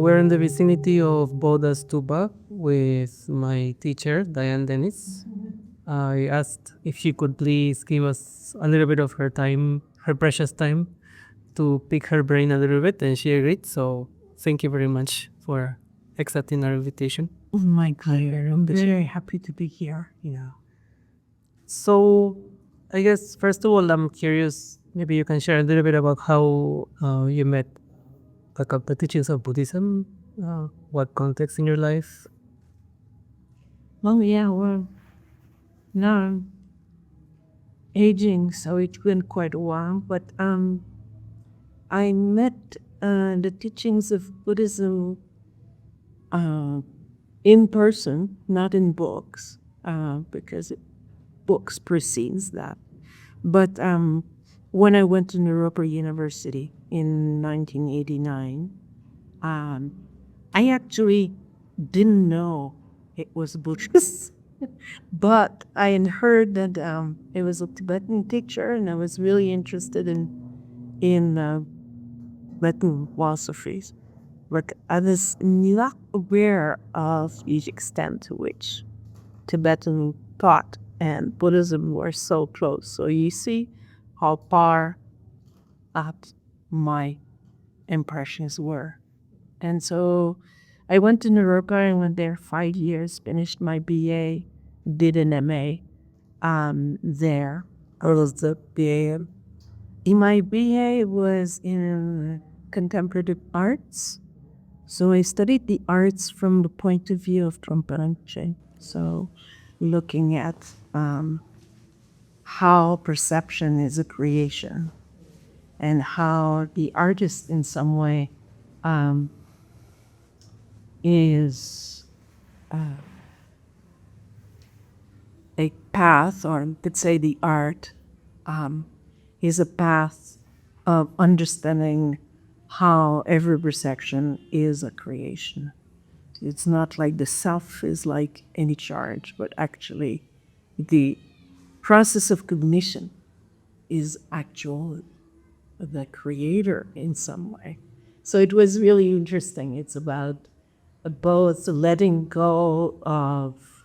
we're in the vicinity of Bodha Stupa with my teacher, Diane Denis. I asked if she could please give us a little bit of her time, her precious time, to pick her brain a little bit, and she agreed. So thank you very much for accepting our invitation. My pleasure. I'm very happy to be here. So I guess first of all, I'm curious. Maybe you can share a little bit about how you met the teachings of Buddhism. What context in your life? Well, now I'm aging, so it's been quite a while. But I met the teachings of Buddhism in person, not in books, because books precedes that. But when I went to Naropa University in 1989, I actually didn't know it was Buddhist, but I had heard that it was a Tibetan teacher, and I was really interested in Tibetan philosophies. But I was not aware of the extent to which Tibetan thought and Buddhism were so close. So you see how far up my impressions were. And so I went to Naropa. I went there 5 years, finished my BA, did an MA there. How was the BA? My BA was in contemplative arts. So I studied the arts from the point of view of Khenpo Rinpoche. So looking at how perception is a creation and how the artist in some way is a path, or you could say the art is a path of understanding how every perception is a creation. It's not like the self is like any charge, but actually the process of cognition is actual the creator in some way. So it was really interesting. It's about both letting go of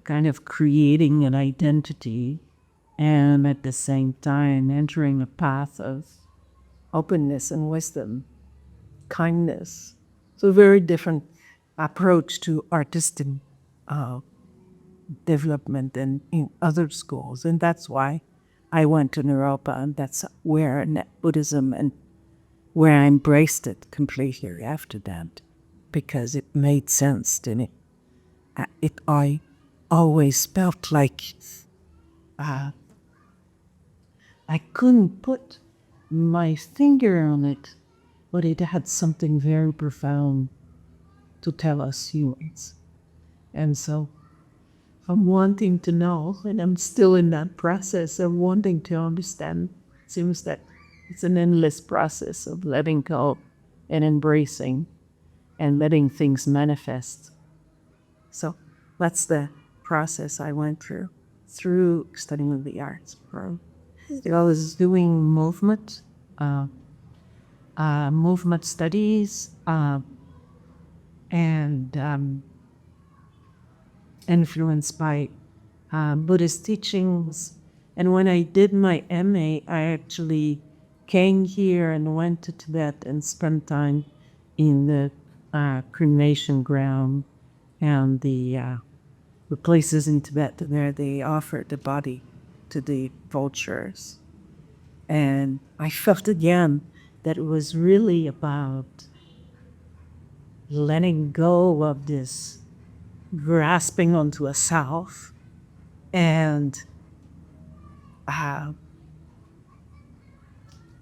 kind of creating an identity and at the same time entering a path of openness and wisdom, kindness. So a very different approach to artistic development than in other schools. And that's why I went to Naropa, and that's where I met Buddhism and where I embraced it completely after that, because it made sense to me. I always felt like I couldn't put my finger on it, but it had something very profound to tell us humans. And so I'm wanting to know, and I'm still in that process of wanting to understand. It seems that it's an endless process of letting go and embracing and letting things manifest. So that's the process I went through studying the arts. I was doing movement studies, and influenced by Buddhist teachings. And when I did my MA, I actually came here and went to Tibet and spent time in the cremation ground and the places in Tibet where they offered the body to the vultures. And I felt again that it was really about letting go of this grasping onto a self and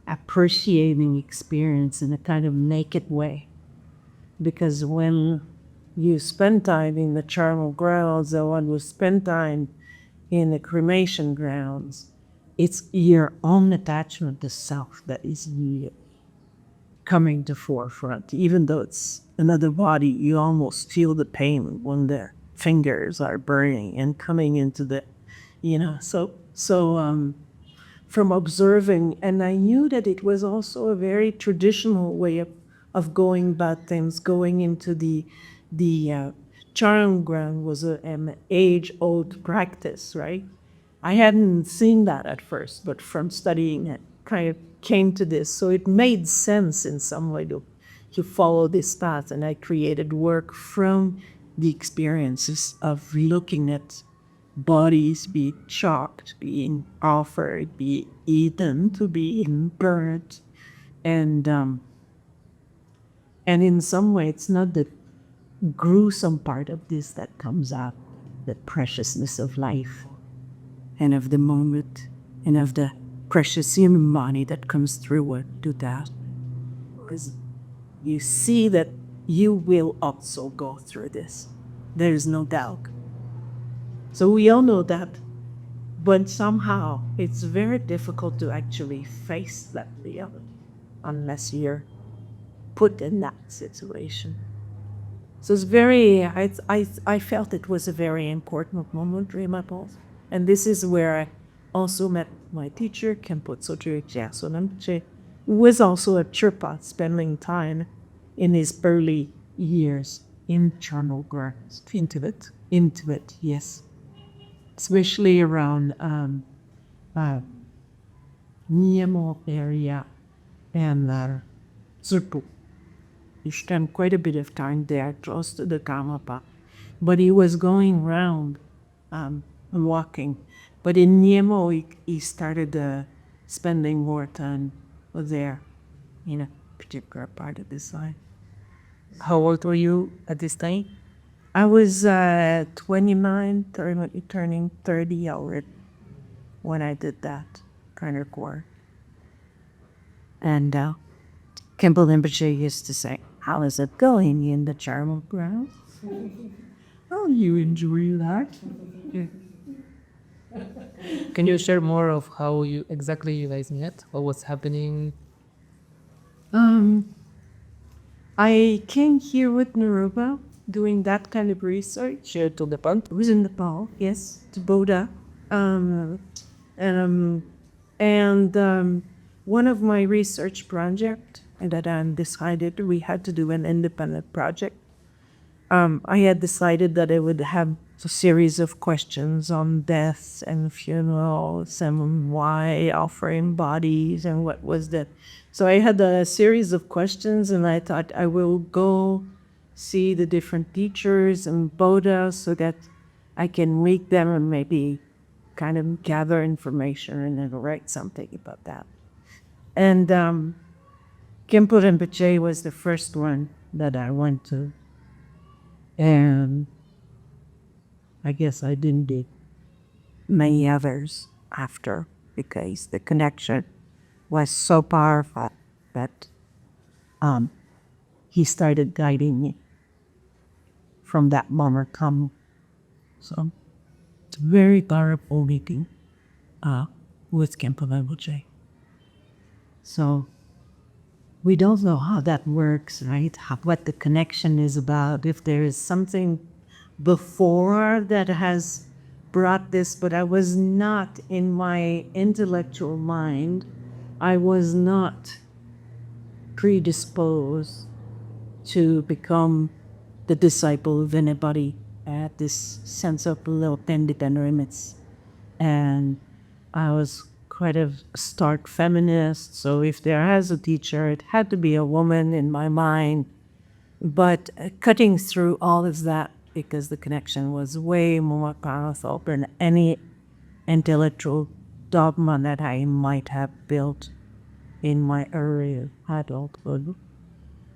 appreciating experience in a kind of naked way. Because when you spend time in the charnel grounds, or when you spend time in the cremation grounds, it's your own attachment to self that is coming to forefront. Even though it's another body, you almost feel the pain when the fingers are burning and coming into the, from observing. And I knew that it was also a very traditional way of going about things, going into the charnel ground was an age-old practice, right? I hadn't seen that at first, but from studying it, kind of came to this. So it made sense in some way to follow this path, and I created work from the experiences of looking at bodies being chopped, being offered, being eaten, to being burnt, and in some way, it's not the gruesome part of this that comes out, the preciousness of life, and of the moment, and of the precious human body that comes through it to that. Because you see that you will also go through this. There is no doubt. So we all know that, but somehow it's very difficult to actually face that reality unless you're put in that situation. So it's I felt it was a very important moment during my pulse. And this is where I also met my teacher, Khenpo Rinpoche, who was also a Trippa, spending time in his early years in charnel grounds. In Tibet, yes. Especially around Nyemo area and Tsultrim. He spent quite a bit of time there, close to the Karmapa. But he was going around and walking. But in Nyemo, he started spending more time there in a particular part of the side. How old were you at this time? I was 29, turning 30 already when I did that kind of work. And Khenpo Rinpoche used to say, "How is it going in the charnel ground?" Oh, you enjoy that? Can you share more of how you guys met? What was happening? I came here with Naropa doing that kind of research. To Nepal? It was in Nepal, yes, to Boda. One of my research projects that I decided we had to do an independent project. I had decided that I would have a series of questions on death and funerals and why offering bodies and what was that. So I had a series of questions, and I thought I will go see the different teachers in Boda so that I can read them and maybe kind of gather information and then write something about that. And Khenpo Rinpoche was the first one that I went to. And I guess I didn't do many others after, because the connection was so powerful that he started guiding me from that moment on. So it's a very powerful meeting with Khenpo Rinpoche. So we don't know how that works, right? What the connection is about, if there is something before that has brought this, but I was not, in my intellectual mind, I was not predisposed to become the disciple of anybody. I had this sense of little independence, and I was quite a stark feminist, so if there has a teacher, it had to be a woman in my mind. But cutting through all of that, because the connection was way more powerful than any intellectual dogma that I might have built in my early adulthood.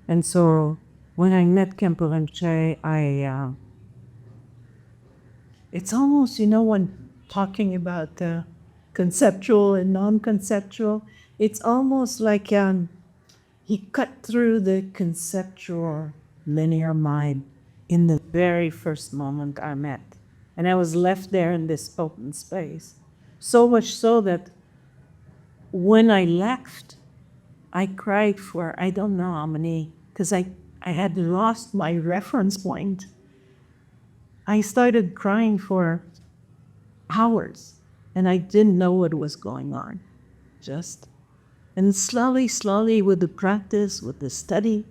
And so when I met Khenpo Rinpoche, it's almost, when talking about conceptual and non-conceptual, it's almost like he cut through the conceptual linear mind in the very first moment I met. And I was left there in this open space. So much so that when I left, I cried for I don't know how many, because I had lost my reference point. I started crying for hours, and I didn't know what was going on. And slowly, with the practice, with the study,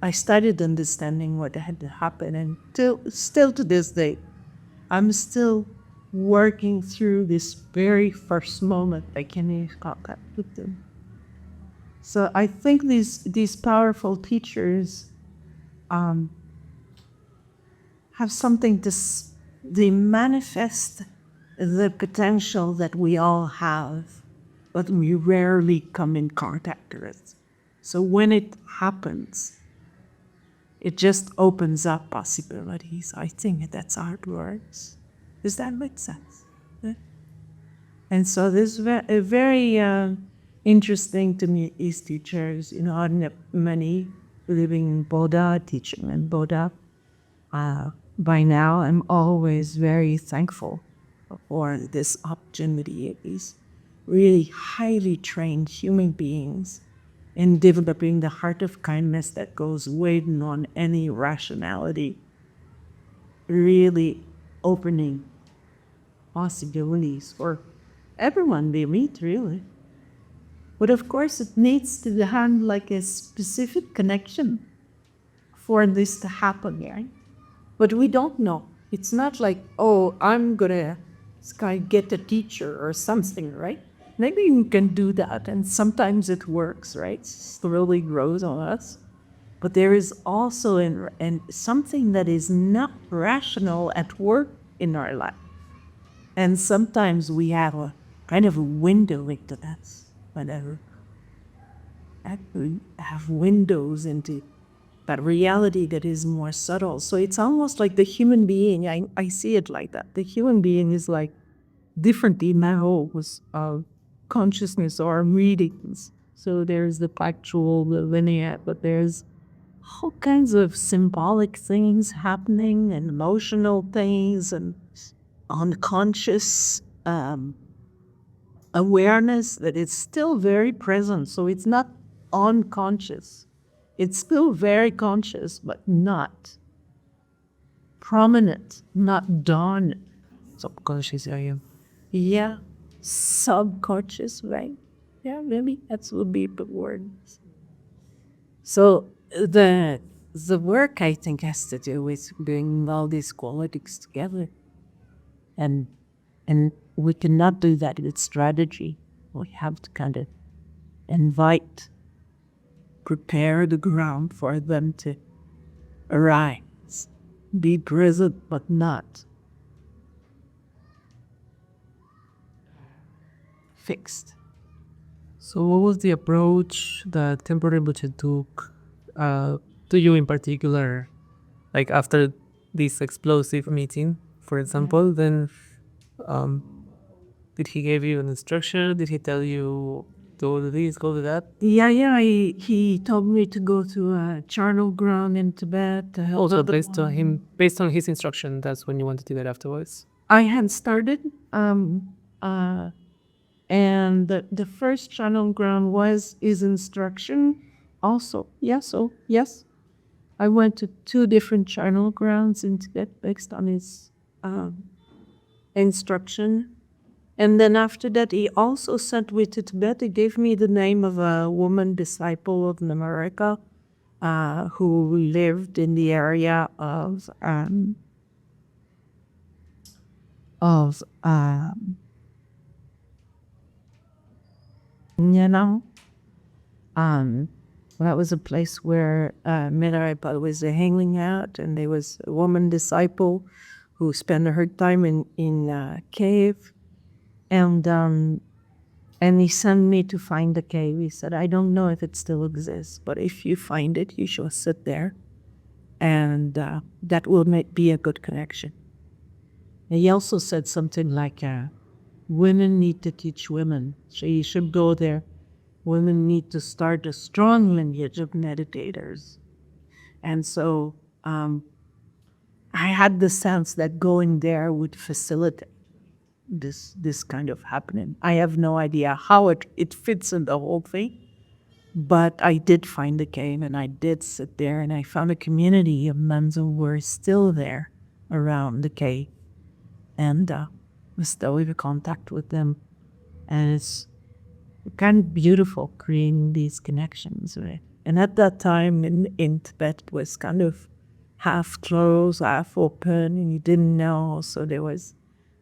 I started understanding what had happened, and still to this day, I'm still working through this very first moment I came in contact with them. So I think these powerful teachers have something to. They manifest the potential that we all have, but we rarely come in contact with it. So when it happens, it just opens up possibilities. I think that's how it works. Does that make sense? Yeah. And so this is very interesting to me is teachers, many living in Buddha, teaching in Buddha. By now, I'm always very thankful for this opportunity. These really highly trained human beings in developing the heart of kindness that goes way beyond any rationality, really opening possibilities for everyone they meet, really. But of course, it needs to have like a specific connection for this to happen, right? But we don't know. It's not like, oh, I'm gonna get a teacher or something, right? Maybe you can do that, and sometimes it works, right? It slowly grows on us. But there is also something that is not rational at work in our life. And sometimes we have a kind of a window into that, whatever. We have windows into that reality that is more subtle. So it's almost like the human being, I see it like that. The human being is like different levels of consciousness or readings. So there's the factual, the linear, but there's all kinds of symbolic things happening and emotional things and unconscious awareness that is still very present. So it's not unconscious. It's still very conscious, but not prominent, not dominant. Subconscious area. Yeah, subconscious, right? Yeah, maybe that would be the word. So the work, I think, has to do with bringing all these qualities together, and we cannot do that with strategy. We have to kind of invite, prepare the ground for them to arise, be present but not fixed. So what was the approach that Khenpo Rinpoche took to you in particular? Like after this explosive meeting, for example, then did he give you an instruction? Did he tell you go to this, go to that? Yeah. He told me to go to a charnel ground in Tibet to help. Also based on his instruction, that's when you wanted to do that afterwards? I had started, and the first charnel ground was his instruction also. Yeah, so yes, I went to 2 different charnel grounds in Tibet based on his instruction. And then after that, he also sent me to Tibet. He gave me the name of a woman disciple of Naropa who lived in the area of that was a place where Naropa was hanging out, and there was a woman disciple who spent her time in a cave. And he sent me to find the cave. He said, I don't know if it still exists, but if you find it, you should sit there. And that will be a good connection. And he also said something like, women need to teach women. So you should go there. Women need to start a strong lineage of meditators. And so I had the sense that going there would facilitate this kind of happening. I have no idea how it fits in the whole thing, but I did find the cave and I did sit there, and I found a community of nuns who were still there around the cave, and was still in contact with them, and it's kind of beautiful creating these connections with And at that time in Tibet, it was kind of half closed, half open, and you didn't know. So there was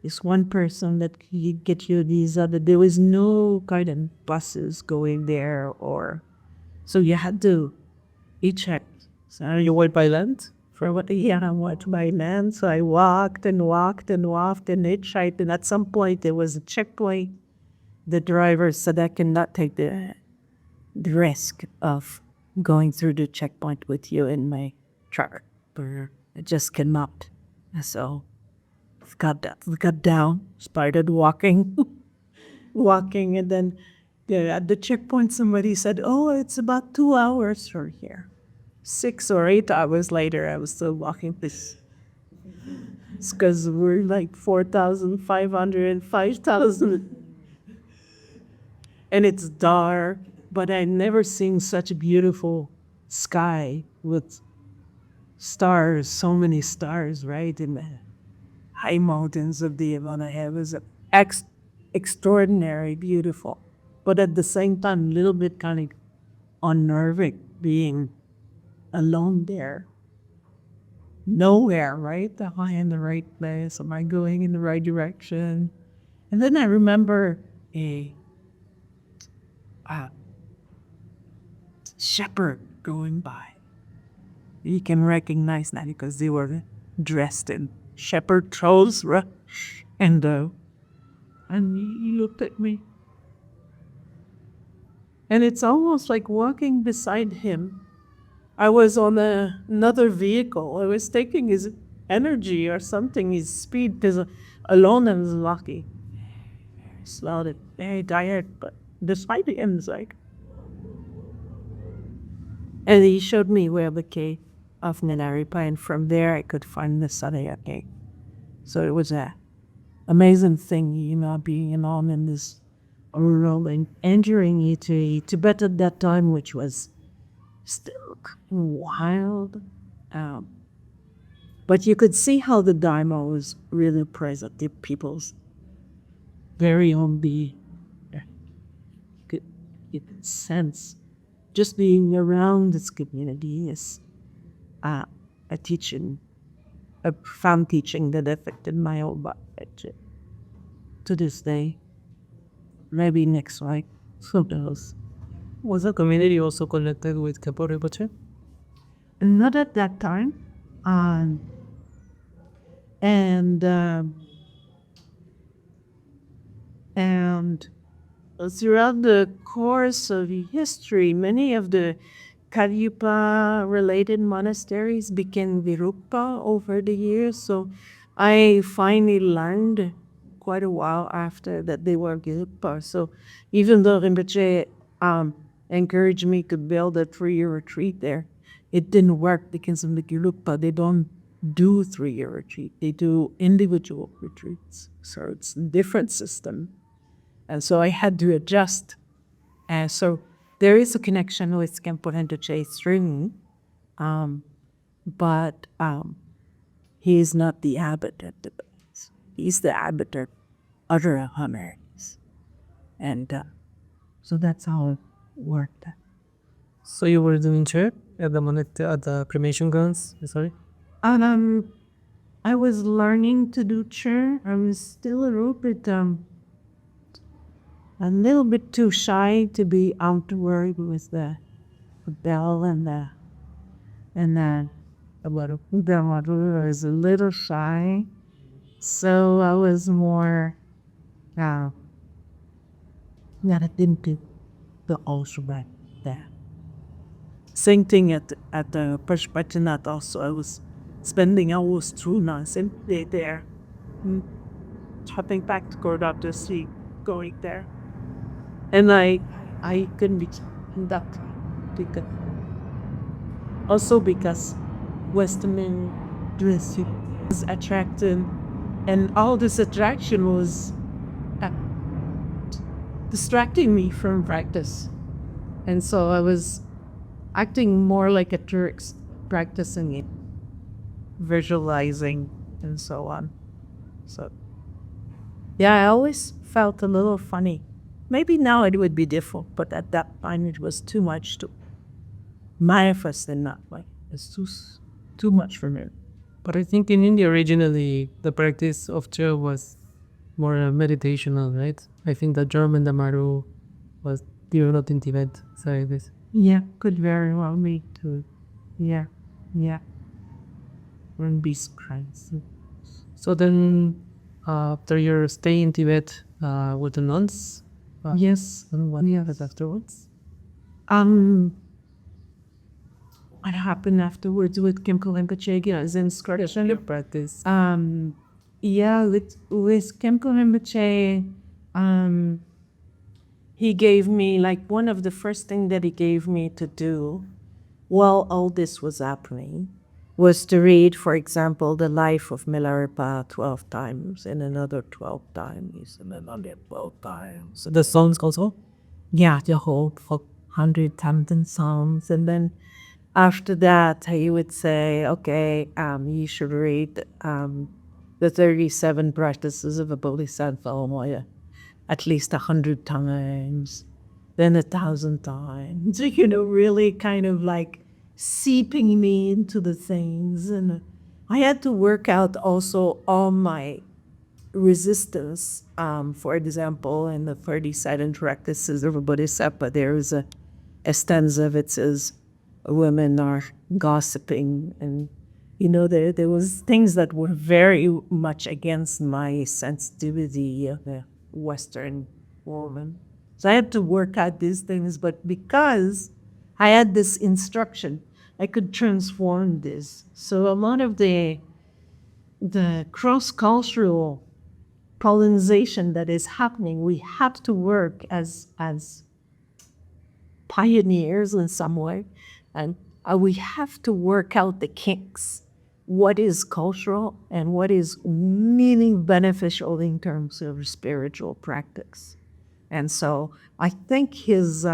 this one person that could get you these other. There was no kind of buses going there, or so you had to hitchhike. So You went by land? for what? Yeah, I went by land. So I walked and walked and walked and hitchhiked. And at some point, there was a checkpoint. The driver said I cannot take the risk of going through the checkpoint with you in my truck. I just cannot. So we got down, started walking, and then at the checkpoint, somebody said, "Oh, it's about 2 hours from here." 6 or 8 hours later, I was still walking this. It's because we're like 4,500 and 5,000. And it's dark, but I never seen such a beautiful sky with stars, so many stars, right? In the high mountains of the Himalaya. It was extraordinary, beautiful. But at the same time, a little bit kind of unnerving being alone there. Nowhere, right? Am I in the right place? Am I going in the right direction? And then I remember a shepherd going by. You can recognize that because they were dressed in shepherd clothes, and he looked at me. And it's almost like walking beside him. I was on another vehicle. I was taking his energy or something, his speed, because alone I was lucky. Very slow, very tired, but despite him, it's like. And he showed me where the cave of Naropa, and from there I could find the Saraya cave. So it was an amazing thing, being alone in this rural and entering into Tibet at that time, which was still wild. But you could see how the Dharma was really present. The people's very own being. You could sense just being around this community is a teaching, a profound teaching that affected my whole body to this day. Maybe next week, who knows? Was the community also connected with Khenpo Rinpoche? Not at that time. And throughout the course of history, many of the Kalyupa-related monasteries became Virupa over the years. So I finally learned quite a while after that they were Virupa. So even though Rinpoche encouraged me to build a 3-year retreat there, it didn't work because of the Virupa. They don't do 3-year retreat. They do individual retreats. So it's a different system. And so I had to adjust. And so there is a connection with Khenpo Rinpoche through me, but he is not the abbot at the place. He's the abbot of other homilies. And so that's how it worked. So you were doing Chöd at the cremation grounds? Sorry? I was learning to do Chöd. I was still a little bit too shy to be outward with the bell and the I was a little shy, so I was more that I didn't do the alphabet there. Same thing at the Pashupatinath also. I was spending hours through simply there, hopping back to Gordop to see going there. And I couldn't be conducted because also because Western dressing was attractive, and all this attraction was distracting me from practice. And so I was acting more like a tourist, practicing it, visualizing, and so on. So yeah, I always felt a little funny. Maybe now it would be different, but at that time it was too much to manifest in that way. It's too much for me. But I think in India originally the practice of Chöd was more meditational, right? I think the German Damaru was developed in Tibet. So this. Yeah, could very well be too. Yeah. Wouldn't be surprised. So then, after your stay in Tibet with the nuns, Yes. and what happened afterwards? What happened afterwards with Khenpo Rinpoche as instruction? Your practice. Yeah, with Khenpo Rinpoche, he gave me, like, one of the first things that he gave me to do while all this was happening was to read, for example, the life of Milarepa 12 times and another 12 times and another 12 times. So the songs also? Yeah, the whole 100,000 songs. And then after that, he would say, okay, you should read the 37 practices of a Bodhisattva at least 100 times, then 1,000 times. Really kind of like seeping me into the things. And I had to work out also all my resistance. For example, in the 30 silent practices of a Bodhisattva, there is a stanza that says, women are gossiping, and there was things that were very much against my sensitivity of a Western woman. So I had to work out these things, but because I had this instruction, I could transform this. So a lot of the cross-cultural pollination that is happening, we have to work as pioneers in some way, and we have to work out the kinks, what is cultural and what is really beneficial in terms of spiritual practice. And so I think his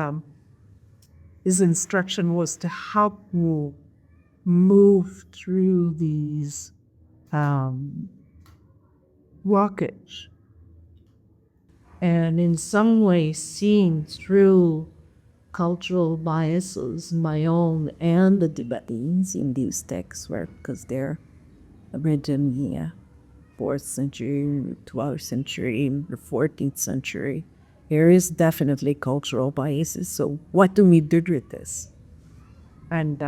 instruction was to help you move through these blockage, and in some way seeing through cultural biases, my own and the Tibetans in these texts, because they're written here, 4th century, 12th century, the 14th century. There is definitely cultural biases. So what do we do with this? And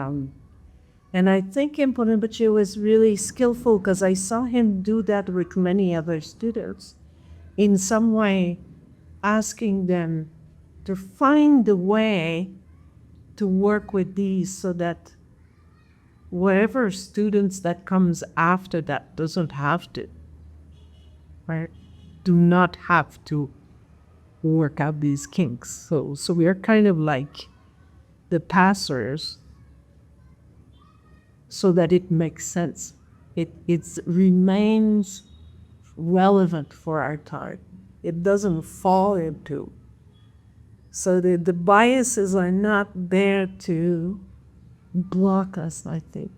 I think Khenpo Rinpoche was really skillful, because I saw him do that with many other students, in some way asking them to find a way to work with these so that whatever students that comes after that doesn't have to, right? Do not have to work out these kinks. So we are kind of like the passers, so that it makes sense. It remains relevant for our time. It doesn't fall into. So the biases are not there to block us, I think.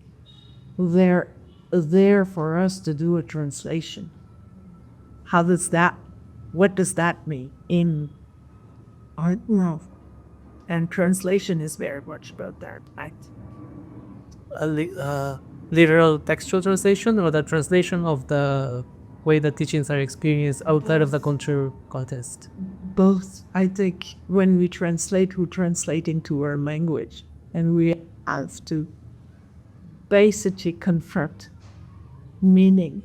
They're there for us to do a translation. What does that mean in art? No. And translation is very much about that, right? Literal textual translation, or the translation of the way the teachings are experienced outside of the cultural context? Both. I think when we translate into our language, and we have to basically confront meaning.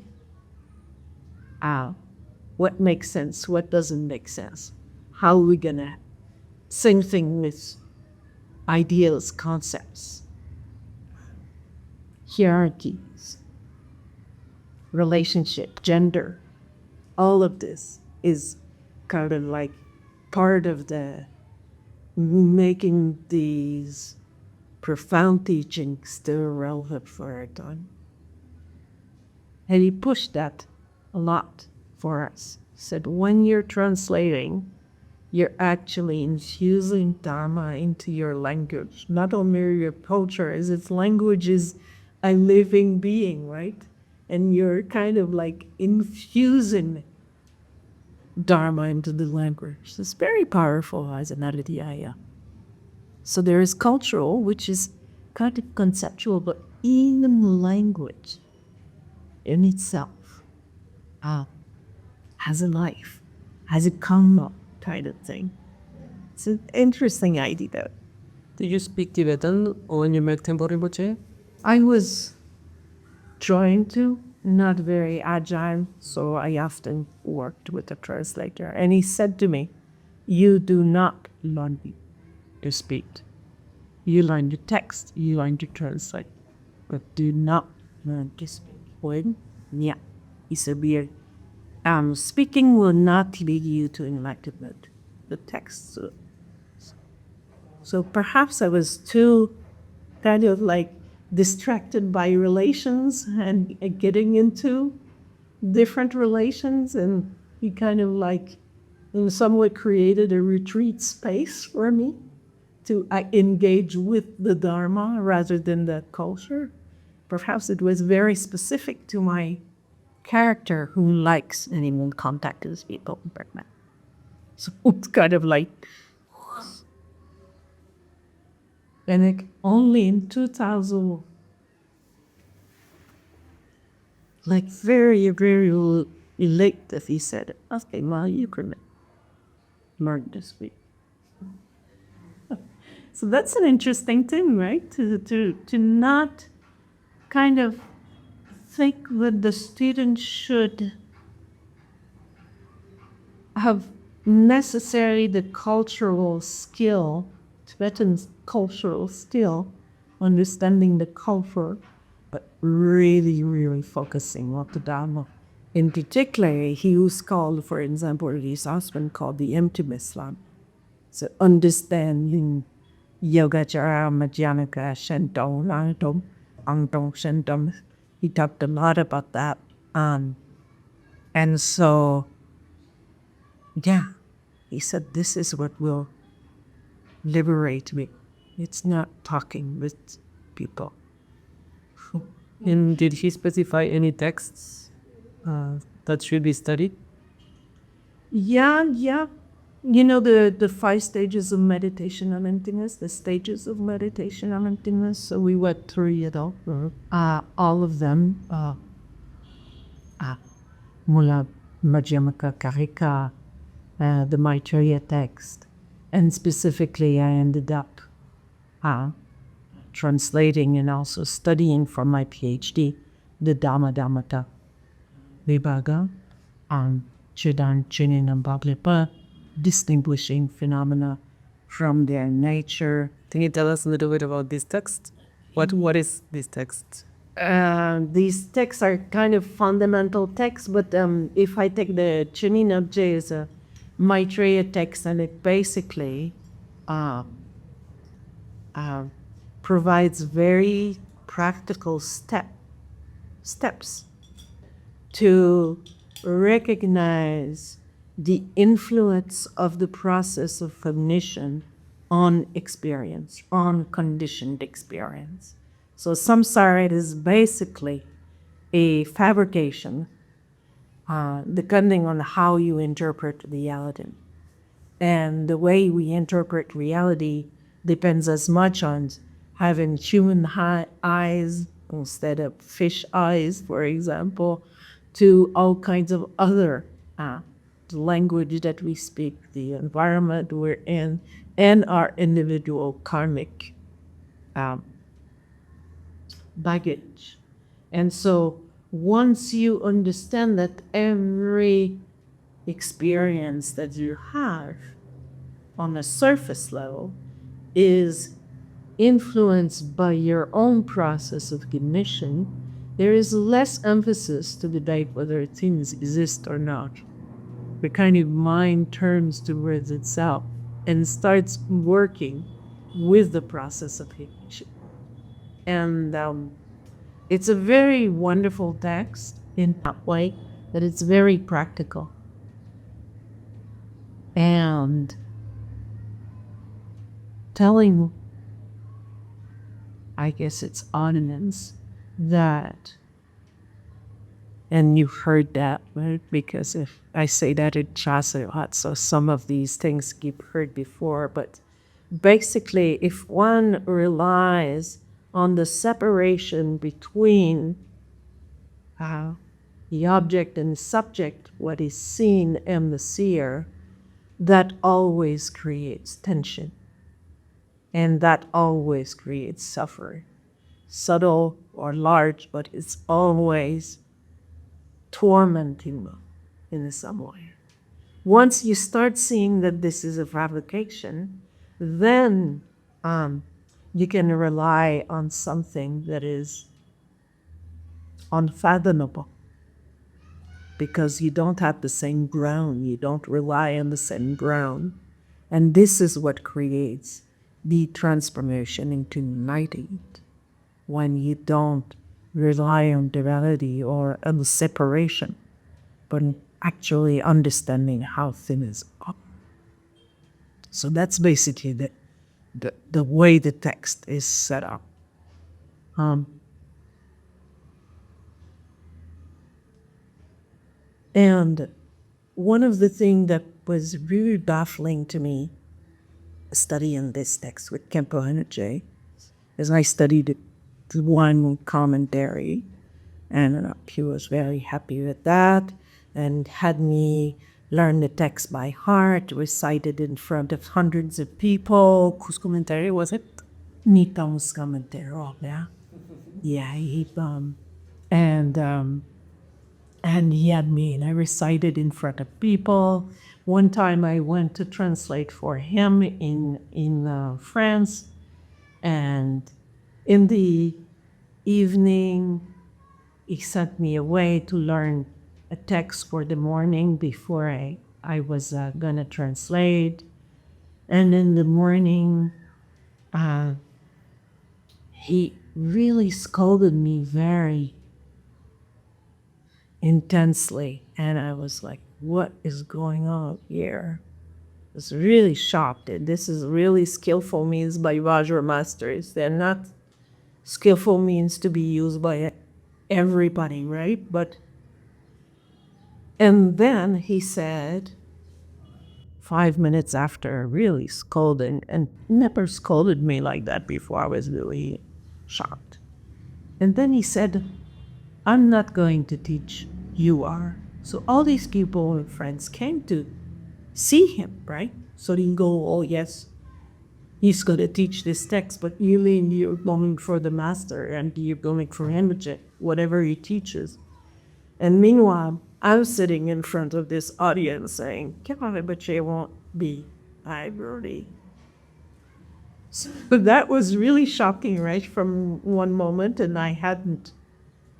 What makes sense, what doesn't make sense. How are we gonna, same thing with ideas, concepts, hierarchies, relationship, gender. All of this is kind of like part of the making these profound teachings still relevant for our time. And he pushed that a lot for us. Said, when you're translating, you're actually infusing Dharma into your language. Not only your culture, as its language is a living being, right? And you're kind of like infusing Dharma into the language. It's very powerful as an idea. So there is cultural, which is kind of conceptual, but even language in itself has a life, has a karma kind of thing. It's an interesting idea. Did you speak Tibetan when you met Khenpo Rinpoche? I was trying to, not very agile, so I often worked with a translator. And he said to me, you do not learn to speak. You learn the text, you learn to translate, but do not learn to speak. When? Yeah. He said, speaking will not lead you to enlightenment. The text. So perhaps I was too kind of like distracted by relations and getting into different relations, and he kind of like in some way created a retreat space for me to engage with the Dharma rather than the culture. Perhaps it was very specific to my character who likes and even contacts people. So it's kind of like, and only in 2000, like very, very late that he said, okay, well, you can learn to speak. So that's an interesting thing, right? To not kind of think that the student should have necessarily the cultural skill, Tibetan cultural skill, understanding the culture, but really, really focusing on the Dharma. In particular, he was called, for example, his husband called the emptiness Islam. So understanding Yogacara, Madhyamaka, Shantam, Langtam, Angtam, Shantam. He talked a lot about that. And so, yeah, he said, this is what will liberate me. It's not talking with people. And did he specify any texts that should be studied? Yeah. You know, the 5 stages of meditation on emptiness, the stages of meditation on emptiness. So we went through it all. All of them. Mula Madhyamaka Karika, the Maitreya text. And specifically, I ended up translating and also studying for my PhD, the Dharmadharmatāvibhāga on Chöd, Chinin, and Bhaglipa, distinguishing phenomena from their nature. Can you tell us a little bit about this text? What is this text? These texts are kind of fundamental texts, but if I take the Chinin Abje as a Maitreya text, and it basically provides very practical steps to recognize the influence of the process of cognition on experience, on conditioned experience. So samsara is basically a fabrication, depending on how you interpret reality. And the way we interpret reality depends as much on having human eyes instead of fish eyes, for example, to all kinds of other the language that we speak, the environment we're in, and our individual karmic baggage. And so once you understand that every experience that you have on a surface level is influenced by your own process of cognition, there is less emphasis to debate whether things exist or not. The kind of mind turns towards itself and starts working with the process of cognition. And it's a very wonderful text in that way, that it's very practical. And telling, I guess it's audience that, and you heard that, right? Because if I say that in Chasayat, so some of these things you've heard before, but basically if one relies on the separation between the object and the subject, what is seen and the seer, that always creates tension. And that always creates suffering. Subtle or large, but it's always tormenting in some way. Once you start seeing that this is a fabrication, then you can rely on something that is unfathomable, because you don't have the same ground, you don't rely on the same ground. And this is what creates the transformation into enlightenment, when you don't rely on duality or on the separation, but actually understanding how things are. So that's basically the way the text is set up. And one of the things that was really baffling to me studying this text with Khenpo Rinpoche is I studied one commentary, and he was very happy with that and had me learn the text by heart, recite it in front of hundreds of people. Whose commentary was it? Nitong's commentary, yeah. Yeah, and he had me, and I recited in front of people. One time I went to translate for him in France, and in the evening, he sent me away to learn a text for the morning before I was gonna translate. And in the morning, he really scolded me very intensely, and I was like, what is going on here? I was really shocked. This is really skillful means by Vajra masters. They're not skillful means to be used by everybody, right? And then he said, 5 minutes after, really scolding, and never scolded me like that before. I was really shocked. And then he said, I'm not going to teach, you are. So all these people and friends came to see him, right? So they go, oh yes, he's going to teach this text, but really you're going for the master and you're going for Rinpoche, whatever he teaches. And meanwhile, I'm sitting in front of this audience saying, Khenpo Rinpoche won't be library. So that was really shocking, right? From one moment, and I hadn't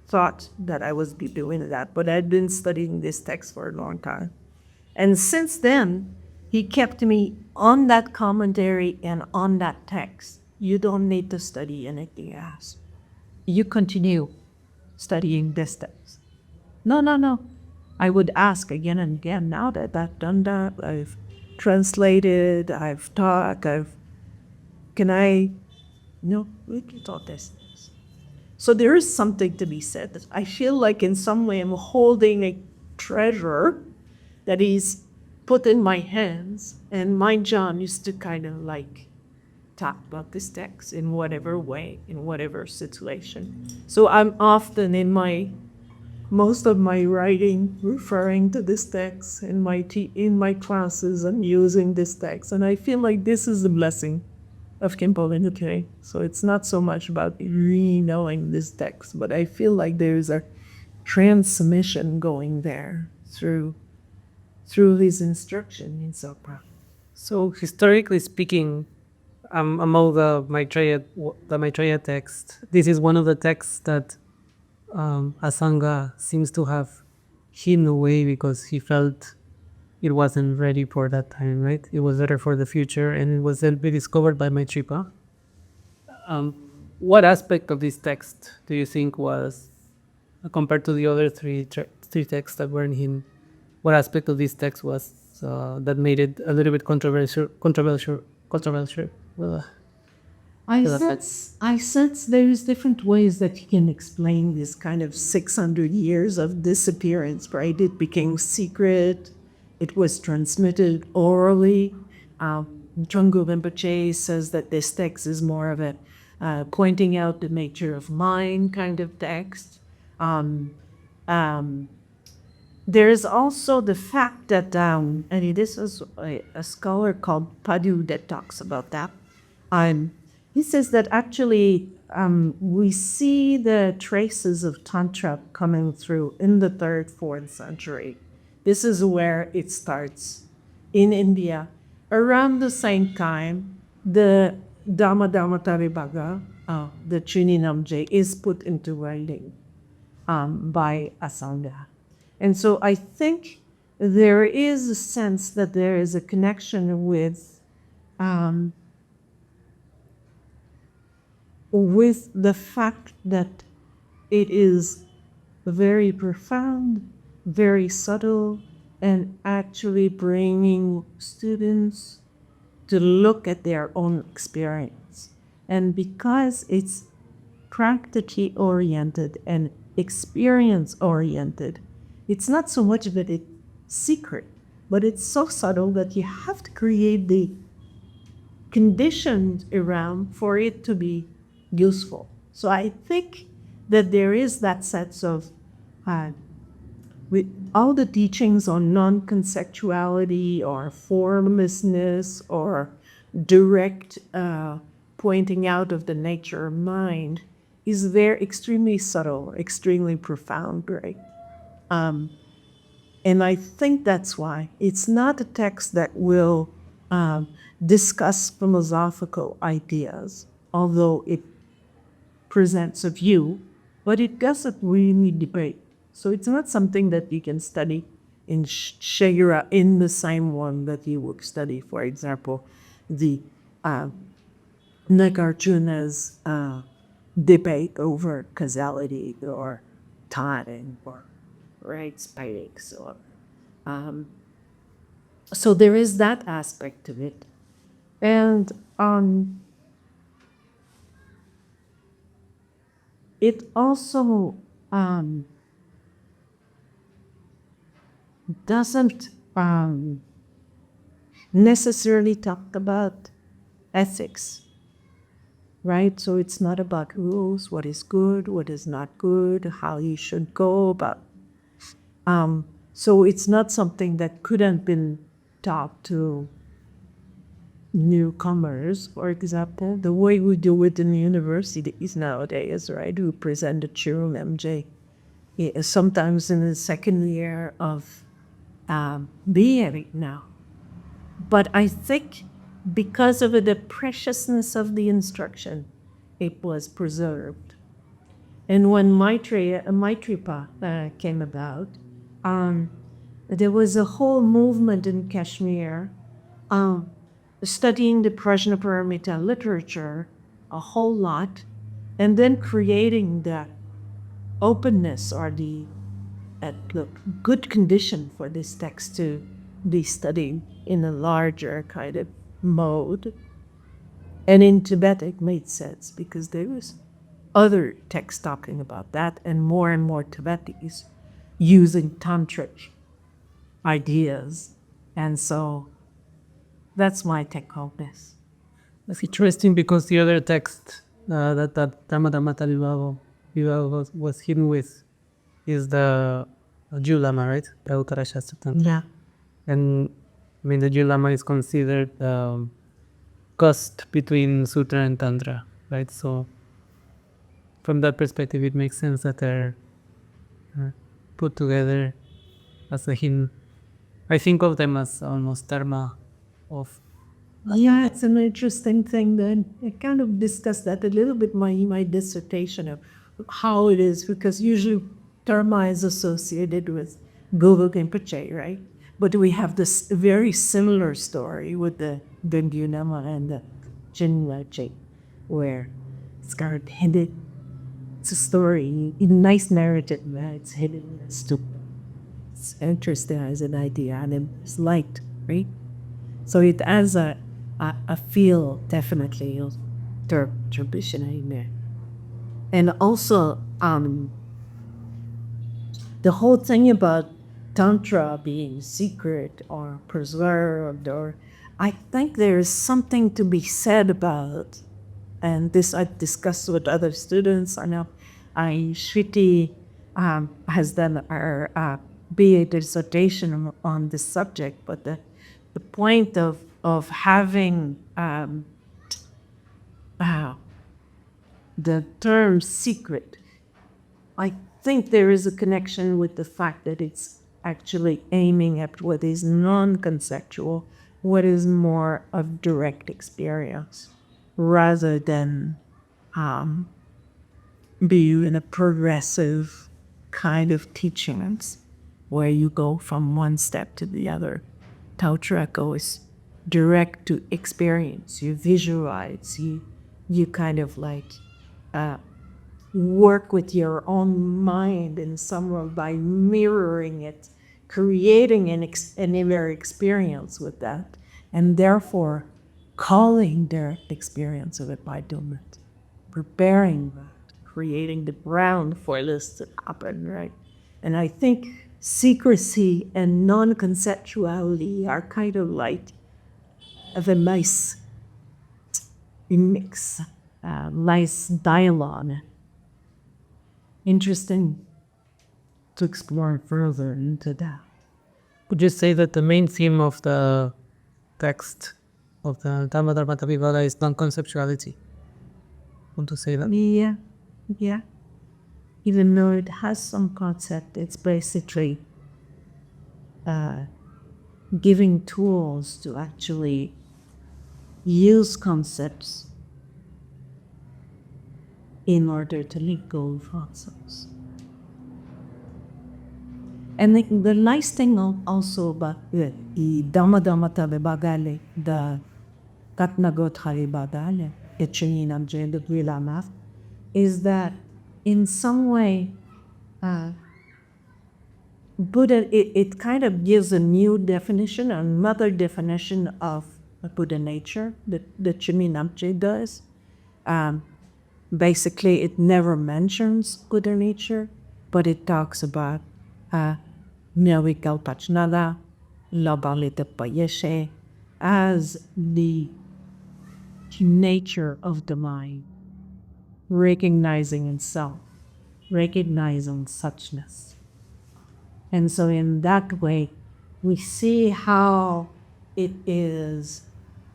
thought that I was doing that, but I'd been studying this text for a long time. And since then, he kept me on that commentary and on that text. You don't need to study anything else. You continue studying this text. No. I would ask again and again, now that I've done that, I've translated, I've taught, can I, we can talk this. So there is something to be said. I feel like in some way I'm holding a treasure that is put in my hands, and my job is to kind of like talk about this text in whatever way, in whatever situation. So I'm often in most of my writing referring to this text. In my classes, I'm using this text, and I feel like this is the blessing of Khenpo Rinpoche. So it's not so much about re-knowing this text, but I feel like there's a transmission going there through his instruction in Sopa. So historically speaking, among the Maitreya text, this is one of the texts that Asanga seems to have hidden away because he felt it wasn't ready for that time, right? It was better for the future, and it was then rediscovered by Maitripa. What aspect of this text do you think was, compared to the other three texts that were in him, what aspect of this text was that made it a little bit controversial? I sense there's different ways that you can explain this kind of 600 years of disappearance, right? It became secret. It was transmitted orally. Drungu Rinpoche says that this text is more of a pointing out the nature of mind kind of text. There is also the fact that, and it is a scholar called Padu that talks about that. He says that actually we see the traces of Tantra coming through in the 3rd, 4th century. This is where it starts in India. Around the same time, the Dharmadharmatāvibhāga, the Chuninamje, is put into writing by Asanga. And so I think there is a sense that there is a connection with the fact that it is very profound, very subtle, and actually bringing students to look at their own experience. And because it's practically oriented and experience oriented, it's not so much that it's secret, but it's so subtle that you have to create the conditions around for it to be useful. So I think that there is that sense of, with all the teachings on non-conceptuality or formlessness or direct pointing out of the nature of mind, is very extremely subtle, extremely profound, right? And I think that's why it's not a text that will discuss philosophical ideas, although it presents a view, but it doesn't really debate. So it's not something that you can study in Shagura in the same one that you would study, for example, the Nagarjuna's debate over causality or time or right spikes or so there is that aspect of it. And it also doesn't necessarily talk about ethics, right? So it's not about rules, what is good, what is not good, how you should go about. So it's not something that couldn't been taught to newcomers, for example, the way we do it in the universities nowadays, right? We present the Chirum MJ sometimes in the second year of BA now. But I think because of the preciousness of the instruction, it was preserved. And when Maitripa came about, there was a whole movement in Kashmir studying the Prajnaparamita literature a whole lot, and then creating that openness or the good condition for this text to be studied in a larger kind of mode. And in Tibet it made sense because there was other texts talking about that, and more Tibetis using tantric ideas. And so that's my take on this. That's interesting because the other text that Dharmadharmatāvibhāga was hidden with is the Jew Lama, right? The Uttara Shastra Tantra. Yeah. And I mean, the Jew Lama is considered cusp between Sutra and Tantra, right? So from that perspective, it makes sense that they're put together as a hidden. I think of them as almost dharma of. Yeah, it's an interesting thing. Then I kind of discussed that a little bit in my dissertation of how it is, because usually dharma is associated with Guru Rinpoche, right? But we have this very similar story with the Dundunama and the Jinlache, where it's kind of hidden. It's a story, a nice narrative, right? It's hidden. It's interesting as an idea, and it's liked, right? So it has a feel, definitely, of tradition in there. And also, the whole thing about Tantra being secret or preserved, or I think there is something to be said about and this I discussed with other students. I know Shriti has done our BA dissertation on this subject, but the point of having the term secret, I think there is a connection with the fact that it's actually aiming at what is non-conceptual, what is more of direct experience, rather than be in a progressive kind of teachings where you go from one step to the other. Tao is direct to experience. You visualize, you kind of like work with your own mind in some way by mirroring it, creating an inner experience with that, and therefore calling direct experience of it by doing it, preparing that, creating the ground for this to happen, right? And I think secrecy and non-conceptuality are kind of like of a nice mix, nice dialogue. Interesting to explore further into that. Would you say that the main theme of the text of the Dharmadharmatāvibhāga is non-conceptuality? Want to say that? Yeah. Even though it has some concept, it's basically giving tools to actually use concepts in order to let go of concepts. And the nice thing also about the Dharmadharmatāvibhāga, the Katnagotrāvibhāga, is that in some way Buddha, it kind of gives a new definition, another definition of Buddha nature that Chiminamche does. Basically, it never mentions Buddha nature, but it talks about Nyavikalpachnala, Labalita as the nature of the mind, recognizing itself, recognizing suchness. And so in that way, we see how it is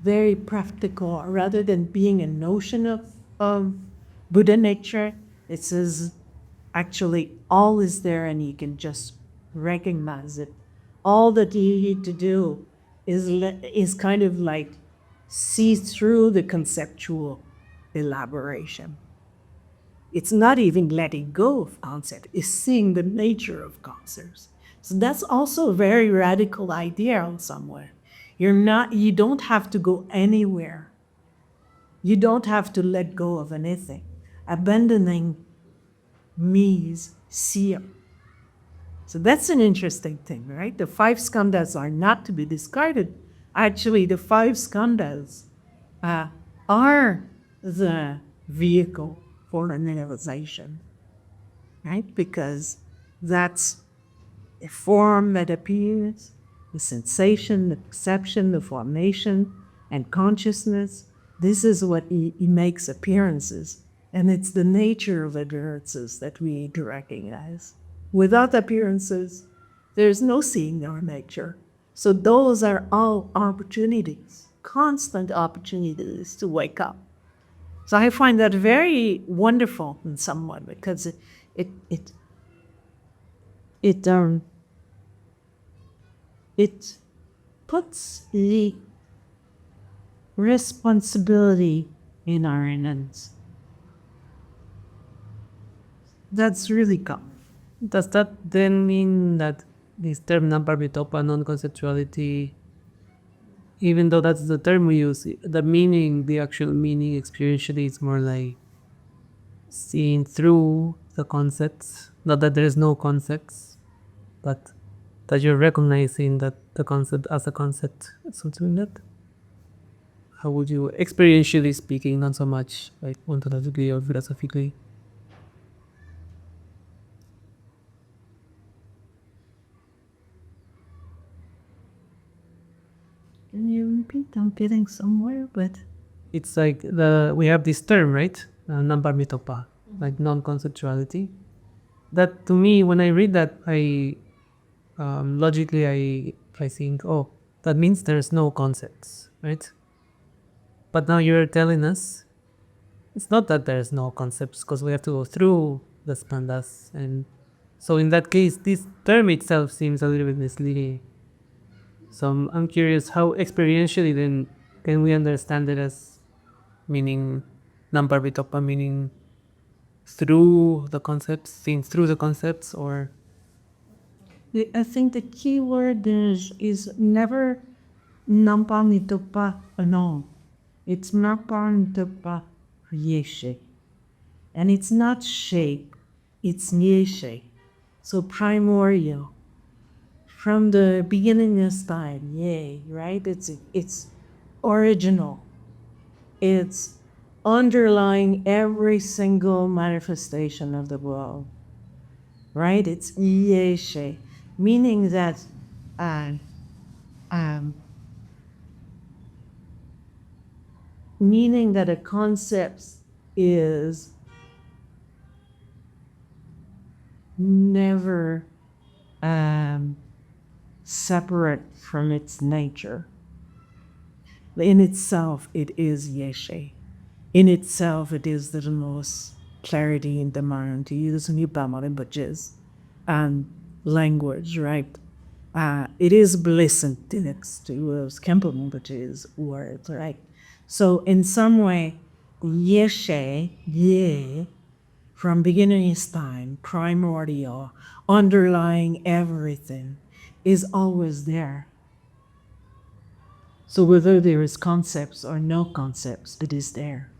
very practical. Rather than being a notion of Buddha nature, it says actually all is there and you can just recognize it. All that you need to do is kind of like see through the conceptual elaboration. It's not even letting go of concept, it's seeing the nature of concepts. So that's also a very radical idea in some way. You don't have to go anywhere. You don't have to let go of anything. Abandoning means seer. So that's an interesting thing, right? The 5 skandhas are not to be discarded. Actually, the 5 skandhas are the vehicle for an realization, right? Because that's a form that appears, the sensation, the perception, the formation, and consciousness. This is what he makes appearances. And it's the nature of appearances that we need to recognize. Without appearances, there's no seeing our nature. So those are all opportunities, constant opportunities to wake up. So I find that very wonderful in some way because it puts the responsibility in our hands. That's really cool. Does that then mean that this term Namparbitopa, non-conceptuality, even though that's the term we use, the meaning, the actual meaning experientially is more like seeing through the concepts, not that there is no concepts, but that you're recognizing that the concept as a concept, something like that? How would you, experientially speaking, not so much like ontologically or philosophically? Can you repeat? I'm getting somewhere, but it's like we have this term, right? Namparmitopa, like non-conceptuality. That to me, when I read that, logically I think, oh, that means there's no concepts, right? But now you're telling us it's not that there's no concepts, because we have to go through the skandhas, and so in that case, this term itself seems a little bit misleading. So I'm curious, how experientially then can we understand it as meaning Namparvitopa, meaning through the concepts, seen through the concepts, or I think the key word is never Namparmitopa alone. It's Namparmitopa Yeshe. And it's not shape, it's Yeshe. So primordial. From the beginning of time, yay, right? It's original. It's underlying every single manifestation of the world, right? It's Yeshe, meaning that a concept is never separate from its nature. In itself, it is Yeshe. In itself, it is the most clarity in the mind, to use Rupa Rinpoche's language, right? It is bliss and next to Khenpo Rinpoche's words, right? So in some way, Yeshe, Ye, from beginning of time, primordial, underlying everything, is always there. So whether there is concepts or no concepts, it is there.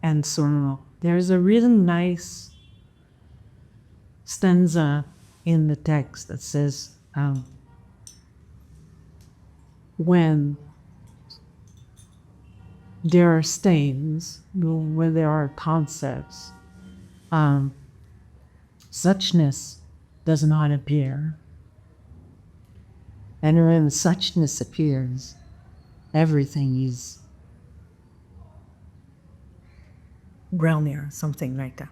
And so there's a really nice stanza in the text that says, when there are stains, when there are concepts, suchness does not appear. And when suchness appears, everything is brownier, something like that.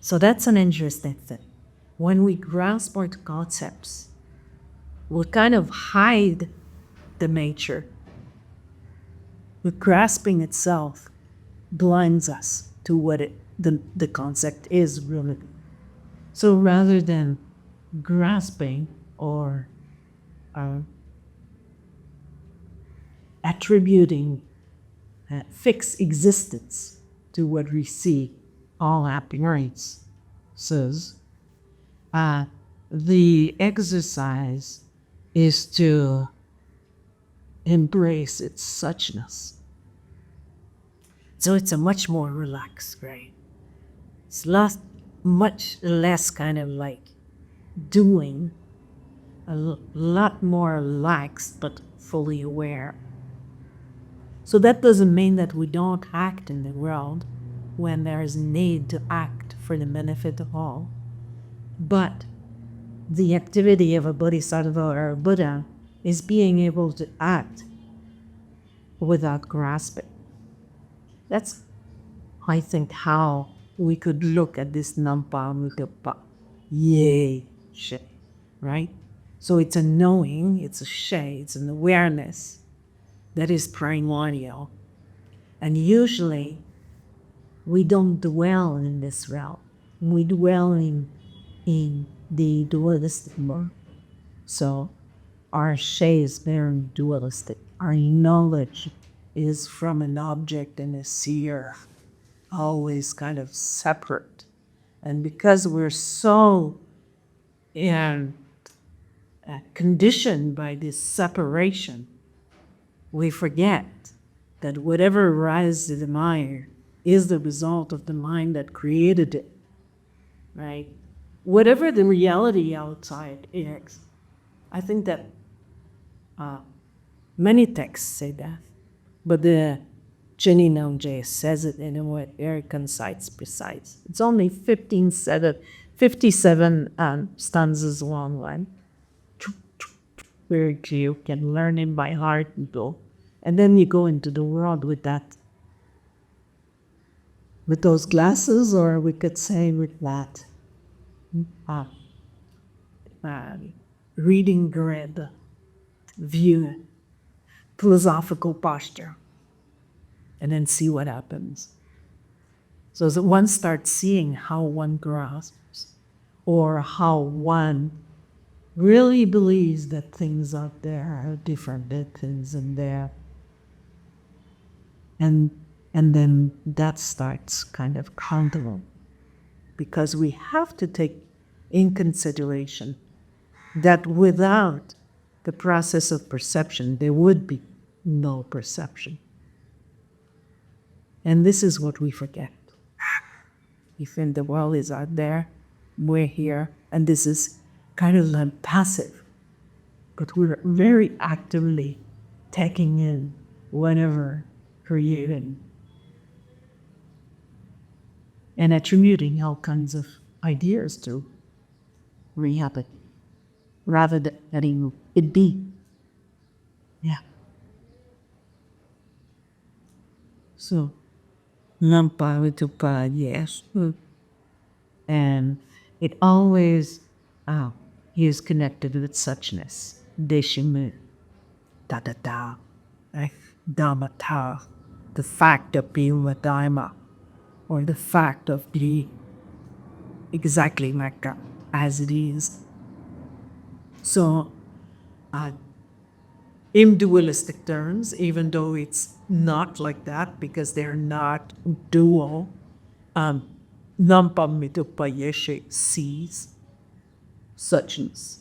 So that's an interesting thing. When we grasp our concepts, we kind of hide the nature. The grasping itself blinds us to what the concept is really. So rather than grasping or attributing fixed existence to what we see, all appearances, the exercise is to embrace its suchness. So it's a much more relaxed, right? It's much less kind of like doing, a lot more relaxed but fully aware. So that doesn't mean that we don't act in the world when there is need to act for the benefit of all. But the activity of a bodhisattva or a Buddha is being able to act without grasping. That's, I think, how we could look at this Namparmitopa Yeshe, right? So it's a knowing, it's a she, it's an awareness that is primordial. And usually, we don't dwell in this realm. We dwell in the dualistic world. So our she is very dualistic. Our knowledge is from an object and a seer, always kind of separate. And because we're so conditioned by this separation, we forget that whatever arises in the mind is the result of the mind that created it, right? Whatever the reality outside is. I think that many texts say that, but the Jenny Naungje says it in a way very concise, precise. It's only 57 stanzas long, right? spiritually, you can learn it by heart and go. And then you go into the world with that, with those glasses, or we could say with that uh, reading grid view, philosophical posture, and then see what happens. So as one starts seeing how one grasps, or how one really believes that things out there are different than things in there. And then that starts kind of countering, because we have to take in consideration that without the process of perception, there would be no perception. And this is what we forget. We think the world is out there, we're here, and this is kind of like passive. But we're very actively taking in whatever creating and attributing all kinds of ideas to reality, rather than letting it be. Yeah. So, nampa vitupa, yes. And it always is connected with suchness. Deshimu, da, dharmata, the fact of being a dharma, or the fact of being exactly like that, as it is. So, in dualistic terms, even though it's not like that because they're not dual, Nampa Mitupa Yeshe sees suchness.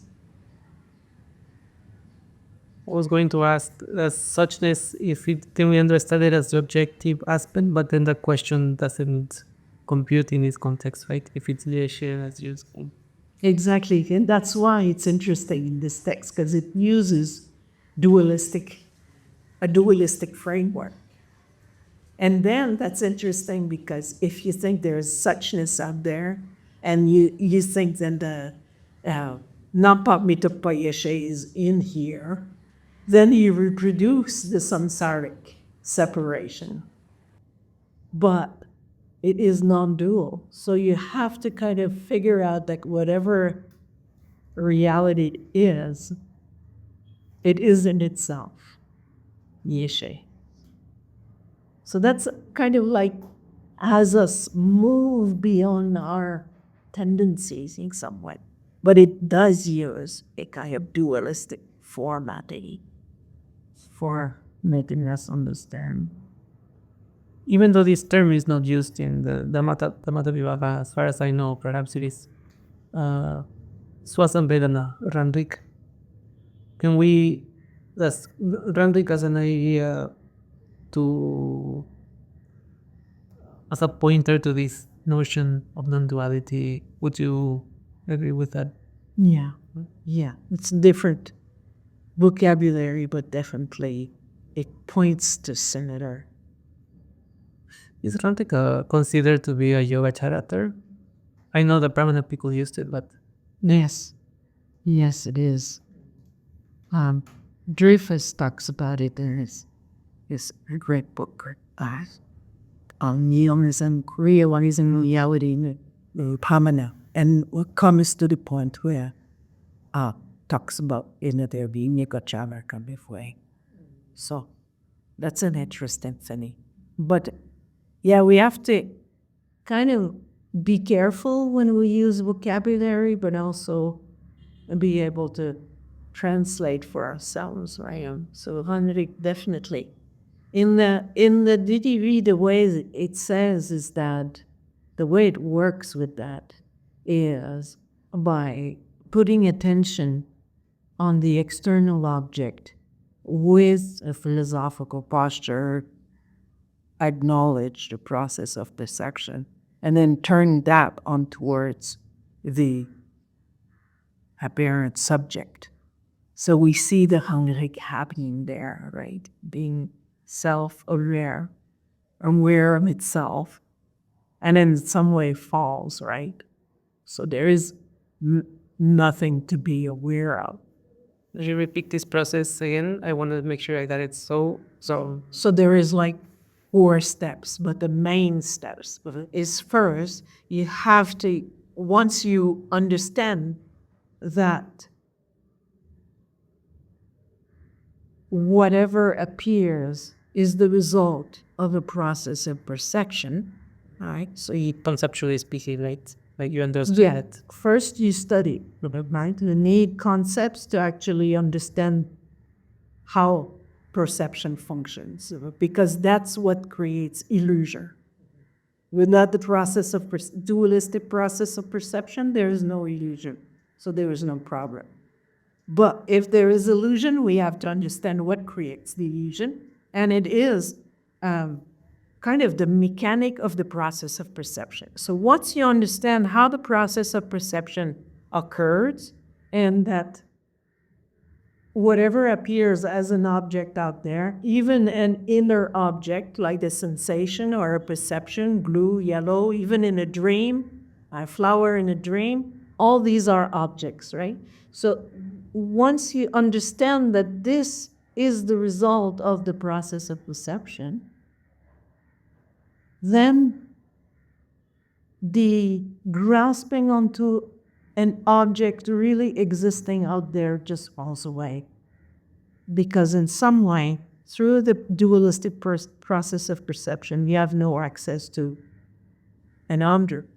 I was going to ask, as suchness, if it, can we understand it as the objective aspect, but then the question doesn't compute in this context, right? If it's Yeshe as used. Exactly, and that's why it's interesting in this text, because it uses a dualistic framework. And then that's interesting because if you think there's suchness out there, and you think that the Nampa Mitupa Yeshe is in here, then you reproduce the samsaric separation. But it is non-dual. So you have to kind of figure out that whatever reality is, it is in itself. Yeshe. So that's kind of like has us move beyond our tendencies in some way. But it does use a kind of dualistic formatting for making us understand. Even though this term is not used in the Dharmadharmatāvibhāga, as far as I know, perhaps it is Swasam Vedana, Ranrik. Can we, that's Ranrik as an idea to, as a pointer to this notion of non-duality, would you agree with that? Yeah, it's different vocabulary, but definitely it points to similar. Is Ranrik considered to be a Yogacara term? I know the Brahmana people used it, but Yes, it is. Dreyfus talks about it in his great book on nihilism, realizing reality in Pamana, and what comes to the point where talks about there being Yogacara before. So that's an interesting thing. But yeah, we have to kind of be careful when we use vocabulary, but also be able to translate for ourselves, right? So Henrik, definitely. In the DhDhV, the way it says is that the way it works with that is by putting attention on the external object with a philosophical posture, acknowledge the process of dissection, and then turn that on towards the apparent subject. So we see the Henrik happening there, right? Being self-aware, aware of itself, and in some way falls, right? So there is nothing to be aware of. you repeat this process again? I want to make sure that it's so. So there is like 4 steps, but the main steps is first, you have to, once you understand that whatever appears is the result of a process of perception, right? So you Conceptually speaking, right? Like you understand it. First you study, right? You need concepts to actually understand how perception functions, because that's what creates illusion. Without the process of dualistic process of perception, there is no illusion, so there is no problem. But if there is illusion, we have to understand what creates the illusion, and it is kind of the mechanic of the process of perception. So once you understand how the process of perception occurs, and that whatever appears as an object out there, even an inner object like the sensation or a perception, blue, yellow, even in a dream, a flower in a dream, all these are objects, right? So once you understand that this is the result of the process of perception, then the grasping onto an object really existing out there just falls away. Because in some way, through the dualistic process of perception, you have no access to an object,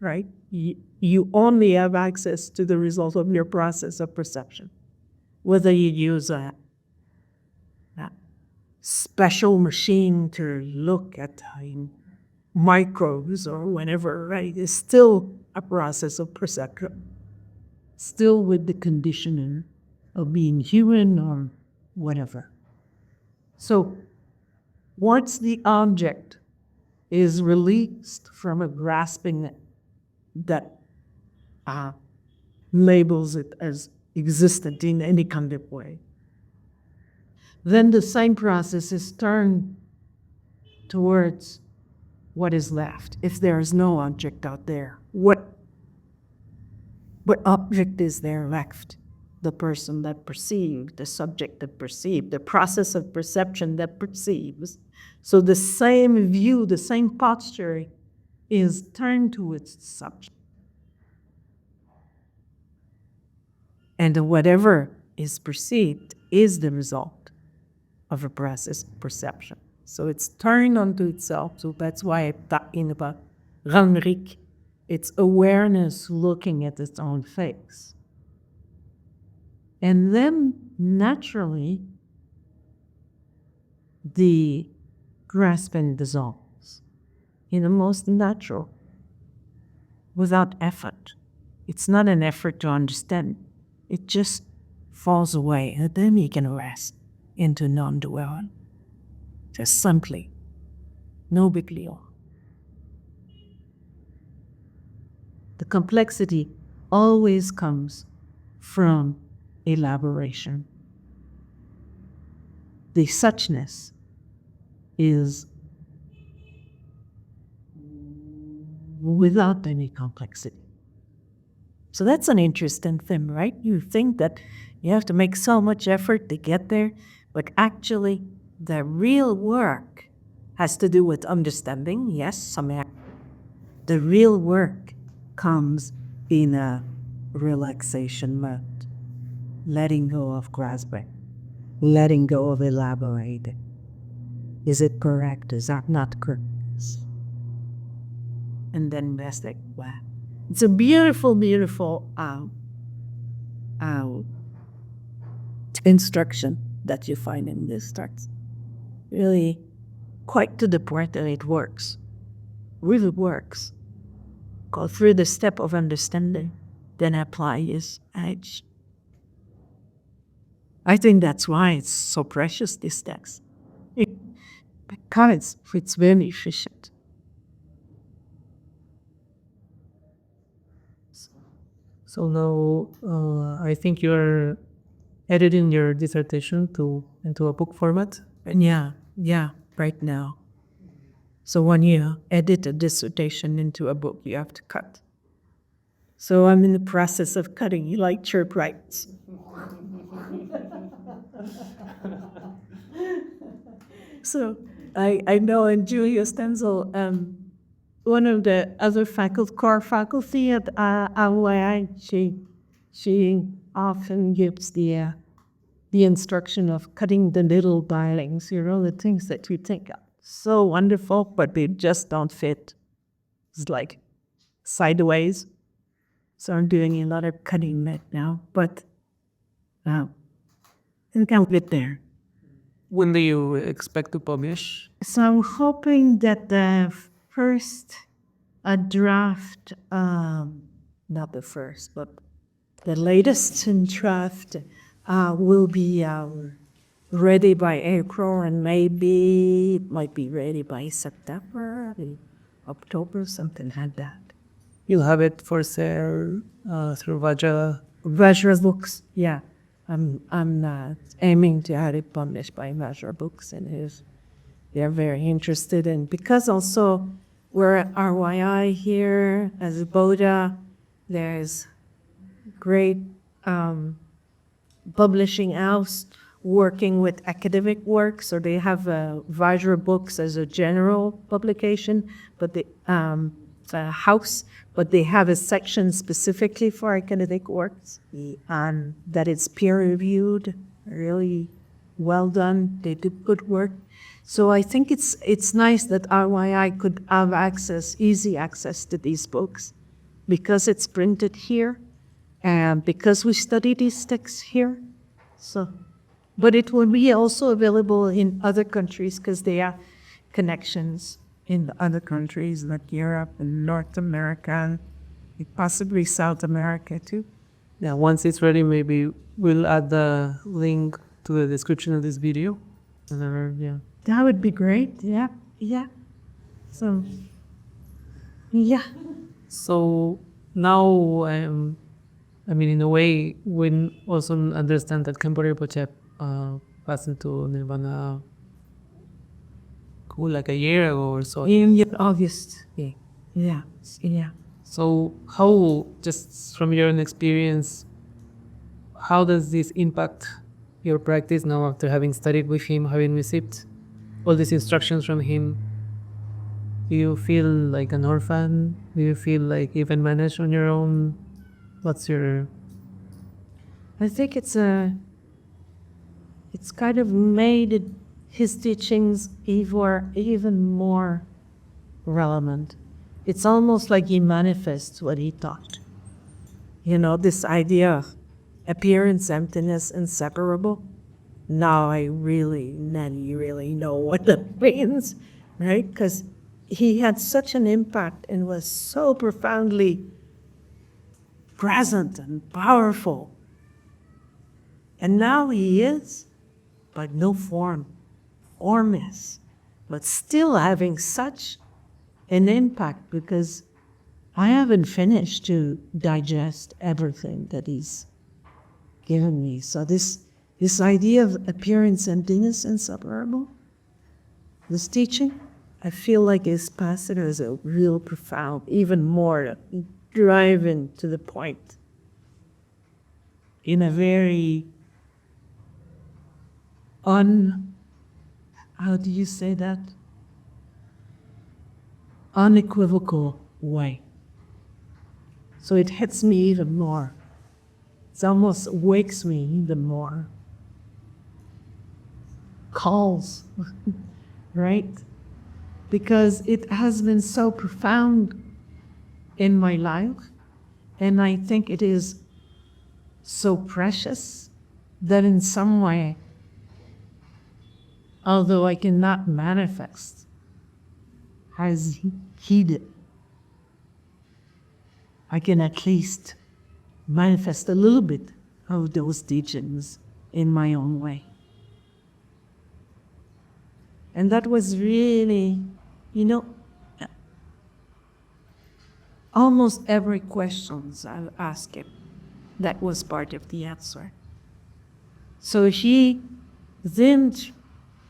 right? You only have access to the result of your process of perception. Whether you use a special machine to look at microbes or whatever, right? It's still a process of perception, still with the conditioning of being human or whatever. So once the object is released from a grasping that labels it as existent in any kind of way, then the same process is turned towards what is left. If there is no object out there, what object is there left? The person that perceived, the subject that perceived, the process of perception that perceives. So the same view, the same posture is turned towards the subject. And whatever is perceived is the result of a process of perception. So it's turned onto itself. So that's why I'm talking about Rangrik. It's awareness looking at its own face. And then naturally, the grasping dissolves in the most natural, without effort. It's not an effort to understand. It just falls away, and then you can rest into non-dwelling. Just simply, no big deal. The complexity always comes from elaboration. The suchness is without any complexity. So that's an interesting thing, right? You think that you have to make so much effort to get there, but actually the real work has to do with understanding, yes, somehow. The real work comes in a relaxation mode, letting go of grasping, letting go of elaborating. Is it correct? Is that not correct? And then that's like, wow. It's a beautiful, beautiful instruction that you find in this text. Really quite to the point that it works. Really works. Go through the step of understanding, then apply his edge. I think that's why it's so precious, this text. Because it's very efficient. So now I think you're editing your dissertation into a book format. And yeah, right now. So when you edit a dissertation into a book, you have to cut. So I'm in the process of cutting, like Chöd writes. So I know in Julia Stenzel, one of the other core faculty at RYI, she often gives the instruction of cutting the little dialings, the things that you think are so wonderful, but they just don't fit. It's like sideways. So I'm doing a lot of cutting that now, but I think I'll get there. When do you expect to publish? So I'm hoping that the first draft, not the first, but the latest draft will be ready by April, and maybe it might be ready by September, October, something like that. You'll have it for sale through Vajra Books, yeah. I'm aiming to have it published by Vajra Books, and they're very interested in, because also we're at RYI here as a Boda, there's great publishing house working with academic work, so they have Vajra Books as a general publication, but it's a house, but they have a section specifically for academic works, and that it's peer-reviewed, really well done. They do good work. So I think it's nice that RYI could have easy access to these books, because it's printed here, and because we study these texts here. So, but it will be also available in other countries, because there are connections in other countries like Europe and North America, and possibly South America too. Yeah, once it's ready, maybe we'll add the link to the description of this video. Yeah. That would be great. Yeah. So, yeah. So now, in a way, we also understand that Khenpo Rinpoche passed into Nirvana like a year ago or so. In August. Yeah. So how, just from your own experience, how does this impact your practice now after having studied with him, having received all these instructions from him? Do you feel like an orphan? Do you feel like you can manage on your own? What's your... I think it's kind of made his teachings even more relevant. It's almost like he manifests what he taught. This idea of appearance, emptiness, inseparable. Now I really know what that means, right? Because he had such an impact and was so profoundly present and powerful. And now he is, but no form, formless, but still having such an impact, because I haven't finished to digest everything that he's given me. So this idea of appearance, emptiness, inseparable, this teaching, I feel like his passage is a real profound, even more driving to the point in a very how do you say that? Unequivocal way. So it hits me even more. It almost wakes me even more. Calls, right? Because it has been so profound in my life, and I think it is so precious that in some way, although I cannot manifest as he did, I can at least manifest a little bit of those teachings in my own way. And that was really, almost every question I'll ask him, that was part of the answer. So he didn't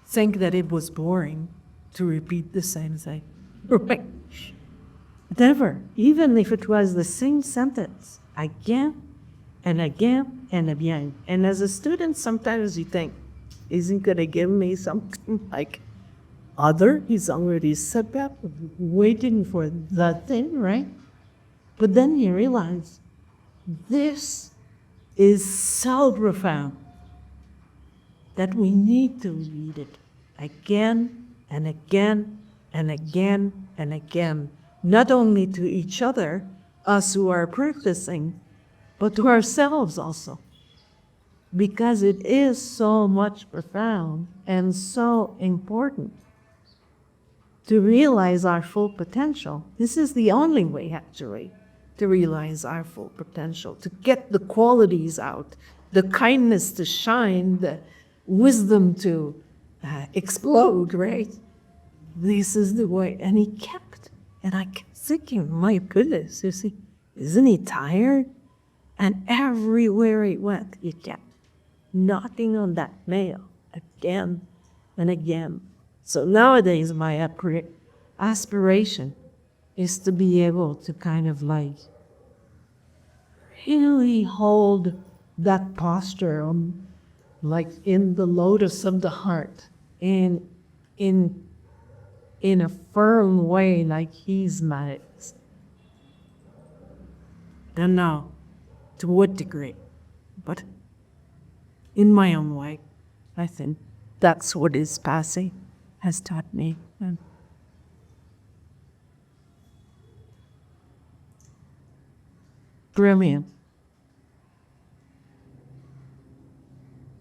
think that it was boring to repeat the same thing. Right? Never. Even if it was the same sentence, again and again and again. And as a student, sometimes you think, is he going to give me something like other? He's already set up, waiting for that thing, right? But then you realize this is so profound that we need to read it again and again and again and again, not only to each other, us who are practicing, but to ourselves also. Because it is so much profound and so important to realize our full potential. This is the only way, actually, to realize our full potential, to get the qualities out, the kindness to shine, the wisdom to explode, right? This is the way. And he kept, and I kept thinking, my goodness, you see, isn't he tired? And everywhere he went, he kept knocking on that nail again and again. So nowadays, my aspiration is to be able to kind of like really hold that posture like in the lotus of the heart, in a firm way, like he's managed. Don't know to what degree, but in my own way, I think that's what his passing has taught me. And brilliant.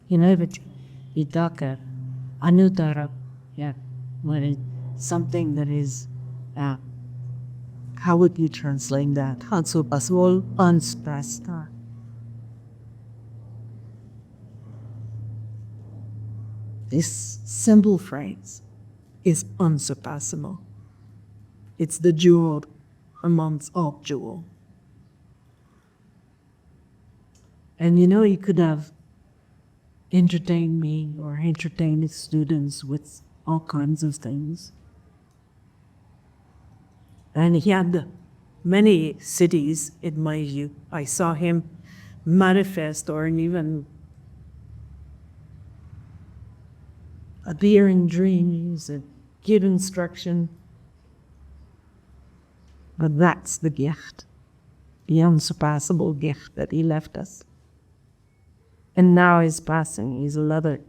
You know, but Itaka, Anutara, yeah, when it's something that is, how would you translate that? Unsurpassable, unsurpassed. This simple phrase is unsurpassable. It's the jewel amongst all jewels. And you know, he could have entertained me or entertained his students with all kinds of things. And he had many cities in my view. I saw him manifest or even appear in dreams and give instruction. But that's the gift, the unsurpassable gift that he left us. And now his passing is another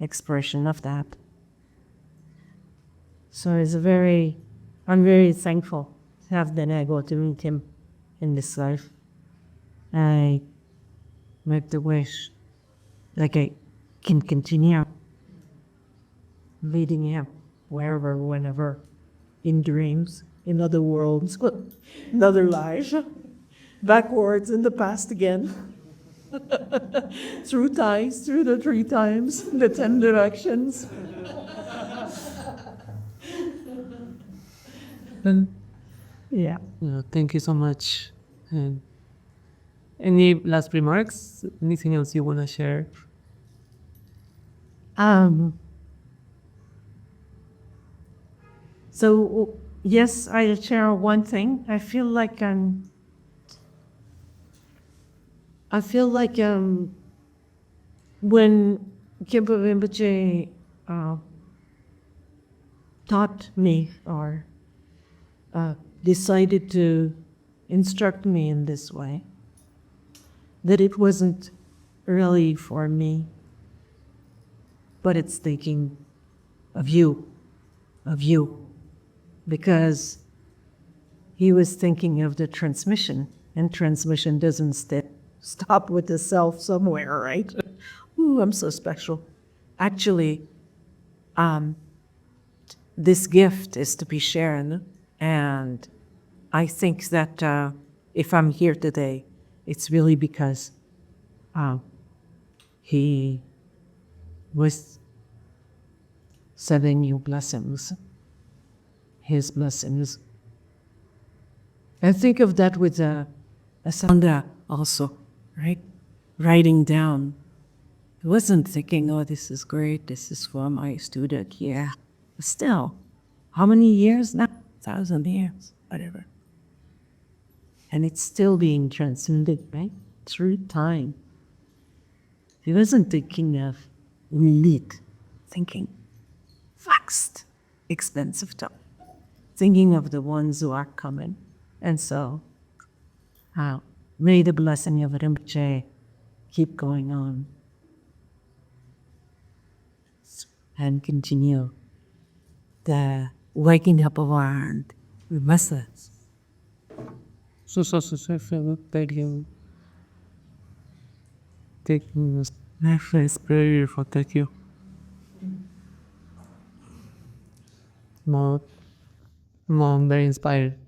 expression of that. So I'm very thankful to have been able to meet him in this life. I make the wish like I can continue meeting him wherever, whenever, in dreams, in other worlds, in other lives, backwards in the past again. Through times, through the 3 times, the 10 directions. Yeah. Thank you so much. And any last remarks? Anything else you want to share? So, yes, I'll share one thing. I feel like when Khenpo Rinpoche taught me or decided to instruct me in this way, that it wasn't really for me, but it's thinking of you, because he was thinking of the transmission, and transmission doesn't stop with the self somewhere, right? Ooh, I'm so special. Actually, this gift is to be shared, and I think that if I'm here today, it's really because he was sending you blessings, his blessings. And think of that with a sangha also, right? Writing down. I wasn't thinking, oh, this is great, this is for my student, yeah. But still, how many years now? 1,000 years, whatever. And it's still being transcended, right? Through time. He wasn't thinking of elite thinking, vast, expensive thought, thinking of the ones who are coming. And so, may the blessing of Rinpoche keep going on and continue the waking up of our masses. Thank you. Thank you. It's very beautiful. Thank you. Mom, very inspired.